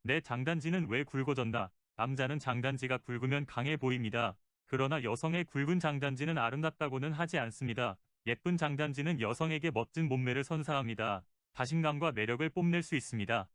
내 장단지는 왜 굵어졌나? 남자는 장단지가 굵으면 강해 보입니다. 그러나 여성의 굵은 장단지는 아름답다고는 하지 않습니다. 예쁜 장단지는 여성에게 멋진 몸매를 선사합니다. 자신감과 매력을 뽐낼 수 있습니다.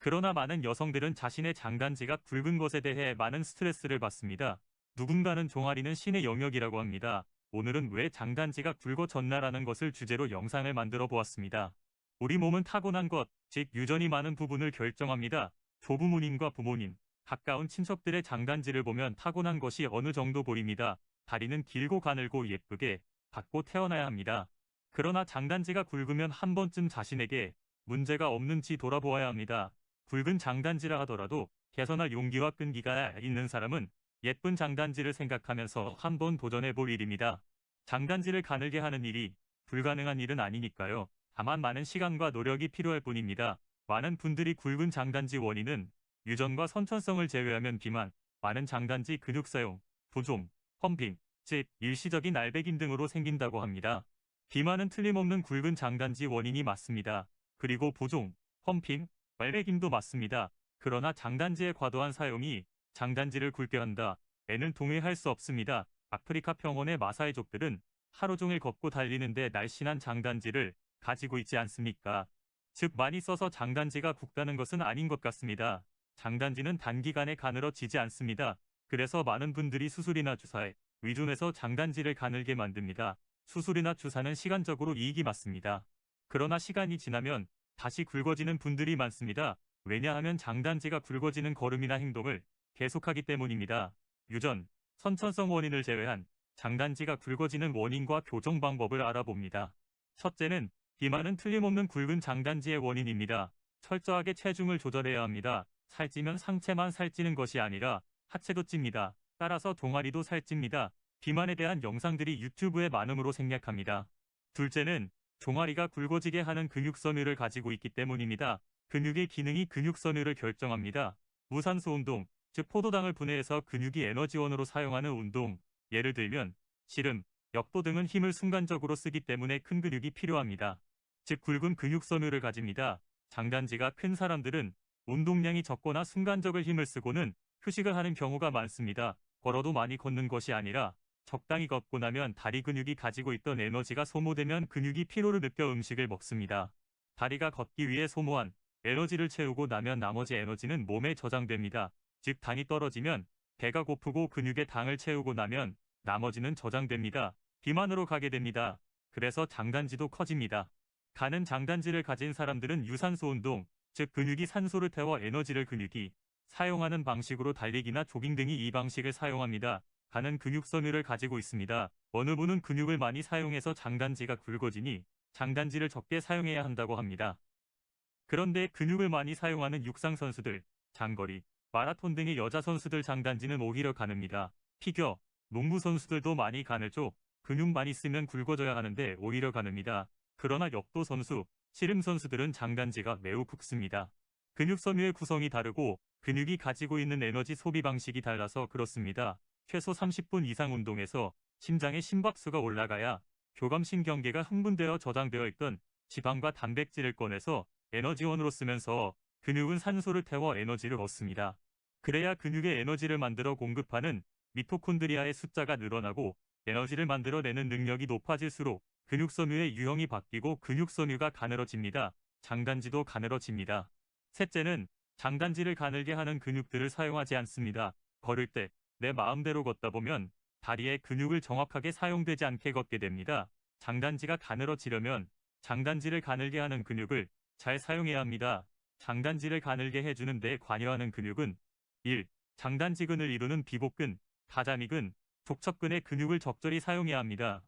그러나 많은 여성들은 자신의 장단지가 굵은 것에 대해 많은 스트레스를 받습니다. 누군가는 종아리는 신의 영역이라고 합니다. 오늘은 왜 장단지가 굵어졌나라는 것을 주제로 영상을 만들어 보았습니다. 우리 몸은 타고난 것, 즉 유전이 많은 부분을 결정합니다. 조부모님과 부모님, 가까운 친척들의 장단지를 보면 타고난 것이 어느 정도 보입니다. 다리는 길고 가늘고 예쁘게 받고 태어나야 합니다. 그러나 장단지가 굵으면 한 번쯤 자신에게 문제가 없는지 돌아보아야 합니다. 굵은 장단지라 하더라도 개선할 용기와 끈기가 있는 사람은 예쁜 장단지를 생각하면서 한번 도전해 볼 일입니다. 장단지를 가늘게 하는 일이 불가능한 일은 아니니까요. 다만 많은 시간과 노력이 필요할 뿐입니다. 많은 분들이 굵은 장단지 원인은 유전과 선천성을 제외하면 비만, 많은 장단지 근육 사용, 부종, 펌핑, 즉 일시적인 날배김 등으로 생긴다고 합니다. 비만은 틀림없는 굵은 장단지 원인이 맞습니다. 그리고 부종, 펌핑, 날배김도 맞습니다. 그러나 장단지의 과도한 사용이 장단지를 굵게 한다. 에는 동의할 수 없습니다. 아프리카 평원의 마사이족들은 하루 종일 걷고 달리는데 날씬한 장단지를 가지고 있지 않습니까? 즉 많이 써서 장단지가 굵다는 것은 아닌 것 같습니다. 장단지는 단기간에 가늘어지지 않습니다. 그래서 많은 분들이 수술이나 주사에 의존해서 장단지를 가늘게 만듭니다. 수술이나 주사는 시간적으로 이익이 많습니다. 그러나 시간이 지나면 다시 굵어지는 분들이 많습니다. 왜냐하면 장단지가 굵어지는 걸음이나 행동을 계속하기 때문입니다. 유전, 선천성 원인을 제외한 장단지가 굵어지는 원인과 교정 방법을 알아봅니다. 첫째는 비만은 틀림없는 굵은 장단지의 원인입니다. 철저하게 체중을 조절해야 합니다. 살찌면 상체만 살찌는 것이 아니라 하체도 찝니다. 따라서 종아리도 살찝니다. 비만에 대한 영상들이 유튜브에 많음으로 생략합니다. 둘째는 종아리가 굵어지게 하는 근육섬유를 가지고 있기 때문입니다. 근육의 기능이 근육섬유를 결정합니다. 무산소 운동, 즉 포도당을 분해해서 근육이 에너지원으로 사용하는 운동, 예를 들면 씨름, 역도 등은 힘을 순간적으로 쓰기 때문에 큰 근육이 필요합니다. 즉 굵은 근육섬유를 가집니다. 장단지가 큰 사람들은 운동량이 적거나 순간적인 힘을 쓰고는 휴식을 하는 경우가 많습니다. 걸어도 많이 걷는 것이 아니라 적당히 걷고 나면 다리 근육이 가지고 있던 에너지가 소모되면 근육이 피로를 느껴 음식을 먹습니다. 다리가 걷기 위해 소모한 에너지를 채우고 나면 나머지 에너지는 몸에 저장됩니다. 즉 당이 떨어지면 배가 고프고 근육에 당을 채우고 나면 나머지는 저장됩니다. 비만으로 가게 됩니다. 그래서 장단지도 커집니다. 가는 장단지를 가진 사람들은 유산소 운동, 즉 근육이 산소를 태워 에너지를 근육이 사용하는 방식으로 달리기나 조깅 등이 이 방식을 사용합니다. 가는 근육섬유를 가지고 있습니다. 어느 분은 근육을 많이 사용해서 장단지가 굵어지니 장단지를 적게 사용해야 한다고 합니다. 그런데 근육을 많이 사용하는 육상 선수들, 장거리, 마라톤 등의 여자 선수들 장단지는 오히려 가늡니다. 피겨, 농구 선수들도 많이 가늘죠. 근육 많이 쓰면 굵어져야 하는데 오히려 가늡니다. 그러나 역도 선수, 씨름 선수들은 장단지가 매우 굵습니다. 근육 섬유의 구성이 다르고 근육이 가지고 있는 에너지 소비 방식이 달라서 그렇습니다. 최소 30분 이상 운동해서 심장의 심박수가 올라가야 교감신경계가 흥분되어 저장되어 있던 지방과 단백질을 꺼내서 에너지원으로 쓰면서 근육은 산소를 태워 에너지를 얻습니다. 그래야 근육에 에너지를 만들어 공급하는 미토콘드리아의 숫자가 늘어나고 에너지를 만들어내는 능력이 높아질수록 근육섬유의 유형이 바뀌고 근육섬유가 가늘어집니다. 장단지도 가늘어집니다. 셋째는 장단지를 가늘게 하는 근육들을 사용하지 않습니다. 걸을 때 내 마음대로 걷다 보면 다리의 근육을 정확하게 사용되지 않게 걷게 됩니다. 장단지가 가늘어지려면 장단지를 가늘게 하는 근육을 잘 사용해야 합니다. 장단지를 가늘게 해주는 데 관여하는 근육은 1. 장단지근을 이루는 비복근, 가자미근, 족척근의 근육을 적절히 사용해야 합니다.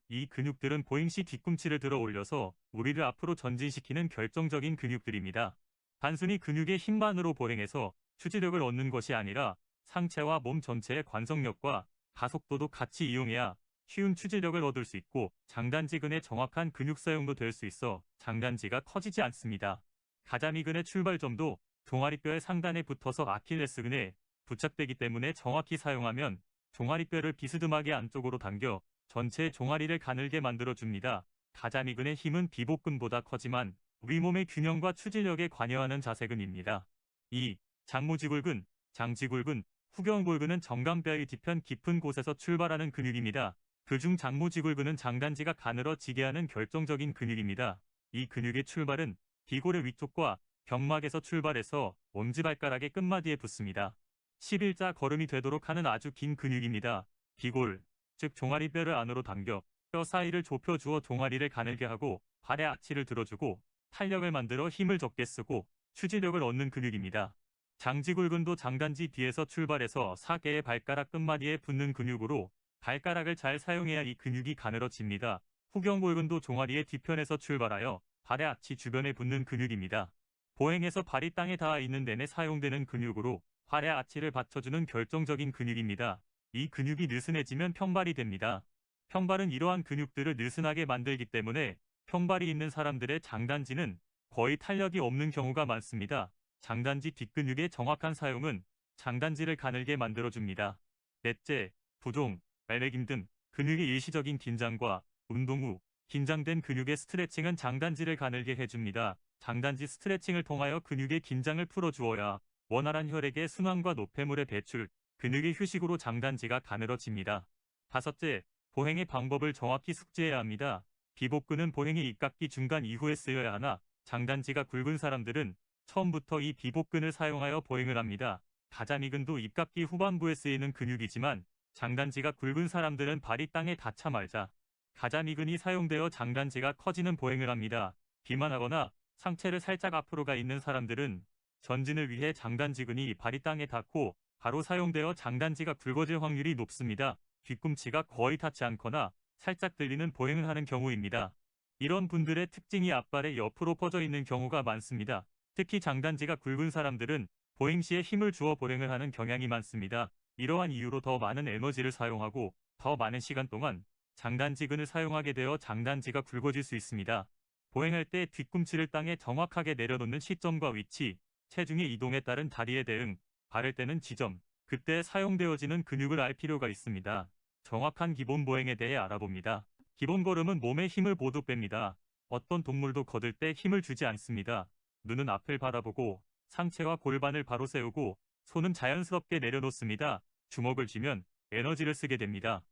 이 근육들은 보행 시 뒤꿈치를 들어 올려서 우리를 앞으로 전진시키는 결정적인 근육들입니다. 단순히 근육의 힘만으로 보행해서 추진력을 얻는 것이 아니라 상체와 몸 전체의 관성력과 가속도도 같이 이용해야 쉬운 추진력을 얻을 수 있고 장단지근의 정확한 근육 사용도 될 수 있어 장단지가 커지지 않습니다. 가자미근의 출발점도 종아리뼈의 상단에 붙어서 아킬레스근에 부착되기 때문에 정확히 사용하면 종아리뼈를 비스듬하게 안쪽으로 당겨 전체 종아리를 가늘게 만들어줍니다. 가자미근의 힘은 비복근보다 커지만 우리 몸의 균형과 추진력에 관여하는 자세근입니다. 2. 장무지골근, 장지골근, 후경골근은 정강뼈의 뒤편 깊은 곳에서 출발하는 근육입니다. 그중 장무지골근은 장단지가 가늘어지게 하는 결정적인 근육입니다. 이 근육의 출발은 비골의 위쪽과 경막에서 출발해서 엄지발가락의 끝마디에 붙습니다. 11자 걸음이 되도록 하는 아주 긴 근육입니다. 비골, 즉 종아리뼈를 안으로 당겨 뼈 사이를 좁혀주어 종아리를 가늘게 하고 발의 아치를 들어주고 탄력을 만들어 힘을 적게 쓰고 추진력을 얻는 근육입니다. 장지골근도 장단지 뒤에서 출발해서 4개의 발가락 끝마디에 붙는 근육으로 발가락을 잘 사용해야 이 근육이 가늘어집니다. 후경골근도 종아리의 뒤편에서 출발하여 발의 아치 주변에 붙는 근육입니다. 보행에서 발이 땅에 닿아 있는 내내 사용되는 근육으로 발의 아치를 받쳐주는 결정적인 근육입니다. 이 근육이 느슨해지면 평발이 됩니다. 평발은 이러한 근육들을 느슨하게 만들기 때문에 평발이 있는 사람들의 장단지는 거의 탄력이 없는 경우가 많습니다. 장단지 뒷근육의 정확한 사용은 장단지를 가늘게 만들어줍니다. 넷째, 부종, 말매김 등 근육의 일시적인 긴장과 운동 후 긴장된 근육의 스트레칭은 장단지를 가늘게 해줍니다. 장단지 스트레칭을 통하여 근육의 긴장을 풀어주어야 원활한 혈액의 순환과 노폐물의 배출, 근육의 휴식으로 장단지가 가늘어집니다. 다섯째, 보행의 방법을 정확히 숙지해야 합니다. 비복근은 보행의 입각기 중간 이후에 쓰여야 하나 장단지가 굵은 사람들은 처음부터 이 비복근을 사용하여 보행을 합니다. 가자미근도 입각기 후반부에 쓰이는 근육이지만 장단지가 굵은 사람들은 발이 땅에 닿자마자 가자미근이 사용되어 장단지가 커지는 보행을 합니다. 비만하거나 상체를 살짝 앞으로 가 있는 사람들은 전진을 위해 장단지근이 발이 땅에 닿고 바로 사용되어 장단지가 굵어질 확률이 높습니다. 뒤꿈치가 거의 닿지 않거나 살짝 들리는 보행을 하는 경우입니다. 이런 분들의 특징이 앞발의 옆으로 퍼져 있는 경우가 많습니다. 특히 장단지가 굵은 사람들은 보행 시에 힘을 주어 보행을 하는 경향이 많습니다. 이러한 이유로 더 많은 에너지를 사용하고 더 많은 시간 동안 장단지근을 사용하게 되어 장단지가 굵어질 수 있습니다. 보행할 때 뒤꿈치를 땅에 정확하게 내려놓는 시점과 위치, 체중의 이동에 따른 다리의 대응, 바를 때는 지점, 그때 사용되어지는 근육을 알 필요가 있습니다. 정확한 기본 보행에 대해 알아봅니다. 기본 걸음은 몸에 힘을 모두 뺍니다. 어떤 동물도 걷을 때 힘을 주지 않습니다. 눈은 앞을 바라보고 상체와 골반을 바로 세우고 손은 자연스럽게 내려놓습니다. 주먹을 쥐면 에너지를 쓰게 됩니다.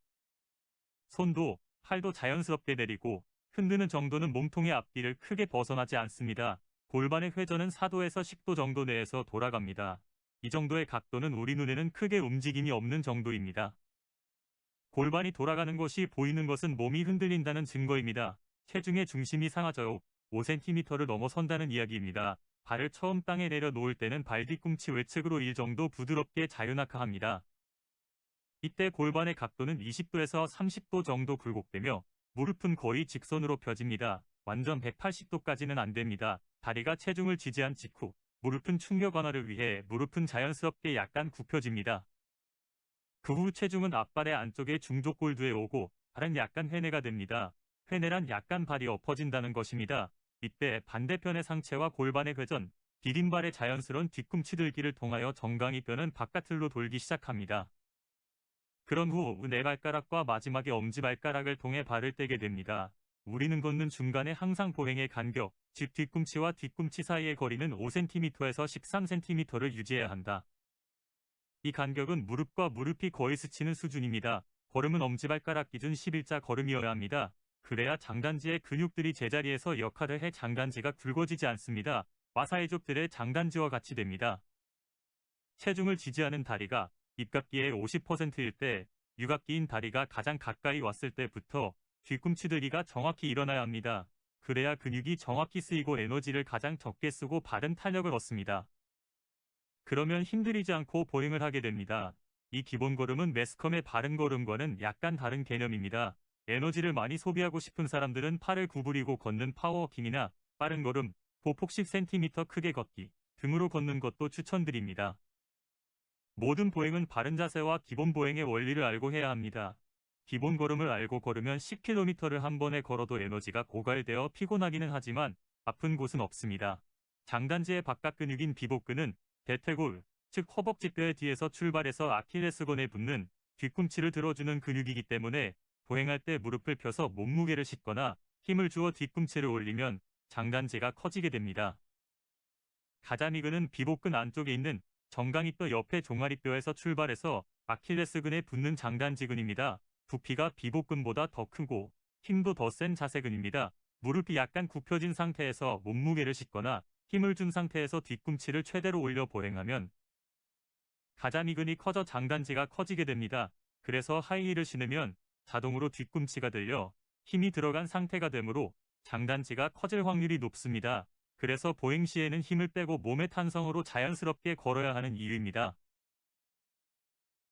손도 팔도 자연스럽게 내리고 흔드는 정도는 몸통의 앞뒤를 크게 벗어나지 않습니다. 골반의 회전은 4도에서 10도 정도 내에서 돌아갑니다. 이 정도의 각도는 우리 눈에는 크게 움직임이 없는 정도입니다. 골반이 돌아가는 것이 보이는 것은 몸이 흔들린다는 증거입니다. 체중의 중심이 상하져 5cm를 넘어선다는 이야기입니다. 발을 처음 땅에 내려 놓을 때는 발 뒤꿈치 외측으로 1 정도 부드럽게 자유낙하합니다. 이때 골반의 각도는 20도에서 30도 정도 굴곡되며 무릎은 거의 직선으로 펴집니다. 완전 180도까지는 안 됩니다. 다리가 체중을 지지한 직후 무릎은 충격 완화를 위해 무릎은 자연스럽게 약간 굽혀집니다. 그 후 체중은 앞발의 안쪽에 중족골두에 오고 발은 약간 회내가 됩니다. 회내란 약간 발이 엎어진다는 것입니다. 이때 반대편의 상체와 골반의 회전, 디딤발의 자연스러운 뒤꿈치 들기를 통하여 정강이 뼈는 바깥으로 돌기 시작합니다. 그런 후 네 발가락과 마지막에 엄지발가락을 통해 발을 떼게 됩니다. 우리는 걷는 중간에 항상 보행의 간격, 즉 뒤꿈치와 뒤꿈치 사이의 거리는 5cm에서 13cm를 유지해야 한다. 이 간격은 무릎과 무릎이 거의 스치는 수준입니다. 걸음은 엄지발가락 기준 11자 걸음이어야 합니다. 그래야 장단지의 근육들이 제자리에서 역할을 해 장단지가 굵어지지 않습니다. 마사이족들의 장단지와 같이 됩니다. 체중을 지지하는 다리가 입각기의 50%일 때, 유각기인 다리가 가장 가까이 왔을 때부터 뒤꿈치 들기가 정확히 일어나야 합니다. 그래야 근육이 정확히 쓰이고 에너지를 가장 적게 쓰고 바른 탄력을 얻습니다. 그러면 힘들이지 않고 보행을 하게 됩니다. 이 기본 걸음은 매스컴의 바른 걸음과는 약간 다른 개념입니다. 에너지를 많이 소비하고 싶은 사람들은 팔을 구부리고 걷는 파워워킹이나 빠른 걸음, 보폭 10cm 크게 걷기 등으로 걷는 것도 추천드립니다. 모든 보행은 바른 자세와 기본 보행의 원리를 알고 해야 합니다. 기본 걸음을 알고 걸으면 10km를 한 번에 걸어도 에너지가 고갈되어 피곤하기는 하지만 아픈 곳은 없습니다. 장단지의 바깥 근육인 비복근은 대퇴골, 즉 허벅지뼈의 뒤에서 출발해서 아킬레스건에 붙는 뒤꿈치를 들어주는 근육이기 때문에 보행할 때 무릎을 펴서 몸무게를 싣거나 힘을 주어 뒤꿈치를 올리면 장단지가 커지게 됩니다. 가자미근은 비복근 안쪽에 있는 정강이뼈 옆에 종아리뼈에서 출발해서 아킬레스근에 붙는 장단지근입니다. 부피가 비복근보다 더 크고 힘도 더 센 자세근입니다. 무릎이 약간 굽혀진 상태에서 몸무게를 싣거나 힘을 준 상태에서 뒤꿈치를 최대로 올려 보행하면 가자미근이 커져 장단지가 커지게 됩니다. 그래서 하이힐을 신으면 자동으로 뒤꿈치가 들려 힘이 들어간 상태가 되므로 장단지가 커질 확률이 높습니다. 그래서 보행 시에는 힘을 빼고 몸의 탄성으로 자연스럽게 걸어야 하는 이유입니다.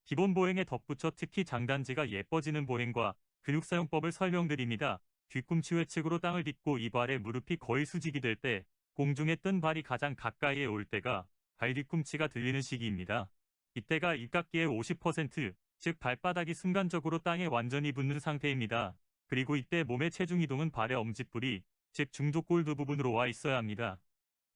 기본 보행에 덧붙여 특히 장단지가 예뻐지는 보행과 근육 사용법을 설명드립니다. 뒤꿈치 외측으로 땅을 딛고 입 아래 무릎이 거의 수직이 될 때, 공중에 뜬 발이 가장 가까이에 올 때가 발 뒤꿈치가 들리는 시기입니다. 이때가 입각기의 50%, 즉 발바닥이 순간적으로 땅에 완전히 붙는 상태입니다. 그리고 이때 몸의 체중 이동은 발의 엄지뿔이, 즉 중족골두 부분으로 와 있어야 합니다.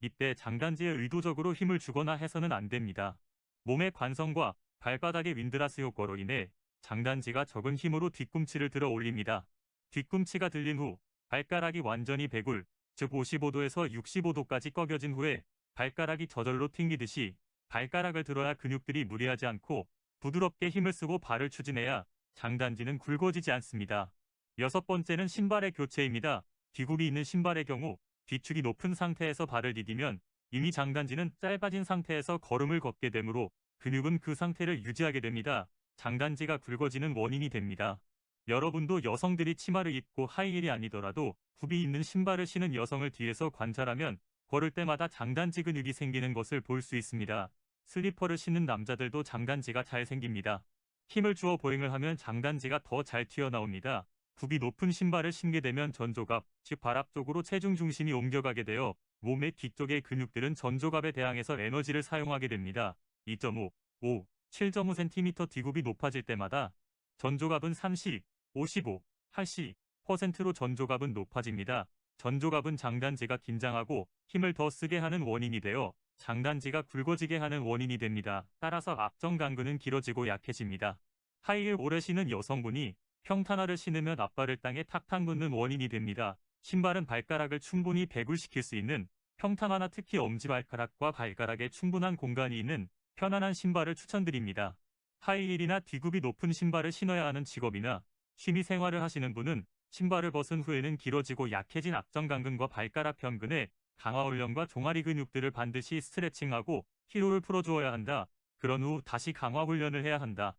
이때 장단지에 의도적으로 힘을 주거나 해서는 안 됩니다. 몸의 관성과 발바닥의 윈드라스 효과로 인해 장단지가 적은 힘으로 뒤꿈치를 들어 올립니다. 뒤꿈치가 들린 후 발가락이 완전히 배굴, 즉 55도에서 65도까지 꺾여진 후에 발가락이 저절로 튕기듯이 발가락을 들어야 근육들이 무리하지 않고 부드럽게 힘을 쓰고 발을 추진해야 장단지는 굵어지지 않습니다. 여섯 번째는 신발의 교체입니다. 뒤굽이 있는 신발의 경우 뒤축이 높은 상태에서 발을 디디면 이미 장단지는 짧아진 상태에서 걸음을 걷게 되므로 근육은 그 상태를 유지하게 됩니다. 장단지가 굵어지는 원인이 됩니다. 여러분도 여성들이 치마를 입고 하이힐이 아니더라도 굽이 있는 신발을 신은 여성을 뒤에서 관찰하면 걸을 때마다 장단지 근육이 생기는 것을 볼 수 있습니다. 슬리퍼를 신는 남자들도 장단지가 잘 생깁니다. 힘을 주어 보행을 하면 장단지가 더 잘 튀어나옵니다. 굽이 높은 신발을 신게 되면 전조갑, 즉 발 앞쪽으로 체중 중심이 옮겨가게 되어 몸의 뒤쪽의 근육들은 전조갑에 대항해서 에너지를 사용하게 됩니다. 2.5, 5, 7.5cm 뒤굽이 높아질 때마다 전조갑은 30, 55, 80%로 전조갑은 높아집니다. 전조갑은 장단지가 긴장하고 힘을 더 쓰게 하는 원인이 되어 장단지가 굵어지게 하는 원인이 됩니다. 따라서 앞정강근은 길어지고 약해집니다. 하이힐 오래 신은 여성분이 평탄화를 신으면 앞발을 땅에 탁탁 놓는 원인이 됩니다. 신발은 발가락을 충분히 배굴시킬 수 있는 평탄화나 특히 엄지발가락과 발가락에 충분한 공간이 있는 편안한 신발을 추천드립니다. 하이힐이나 뒤굽이 높은 신발을 신어야 하는 직업이나 취미 생활을 하시는 분은 신발을 벗은 후에는 길어지고 약해진 앞정강근과 발가락 편근에 강화 훈련과 종아리 근육들을 반드시 스트레칭하고 피로를 풀어주어야 한다. 그런 후 다시 강화 훈련을 해야 한다.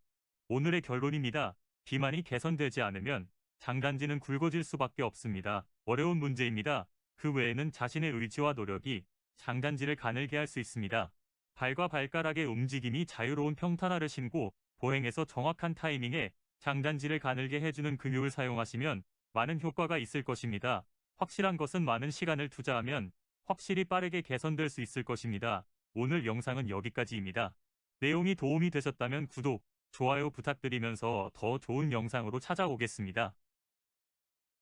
오늘의 결론입니다. 비만이 개선되지 않으면 장단지는 굵어질 수밖에 없습니다. 어려운 문제입니다. 그 외에는 자신의 의지와 노력이 장단지를 가늘게 할 수 있습니다. 발과 발가락의 움직임이 자유로운 평탄화를 신고 보행에서 정확한 타이밍에 장단지를 가늘게 해주는 근육을 사용하시면 많은 효과가 있을 것입니다. 확실한 것은 많은 시간을 투자하면 확실히 빠르게 개선될 수 있을 것입니다. 오늘 영상은 여기까지입니다. 내용이 도움이 되셨다면 구독, 좋아요 부탁드리면서 더 좋은 영상으로 찾아오겠습니다.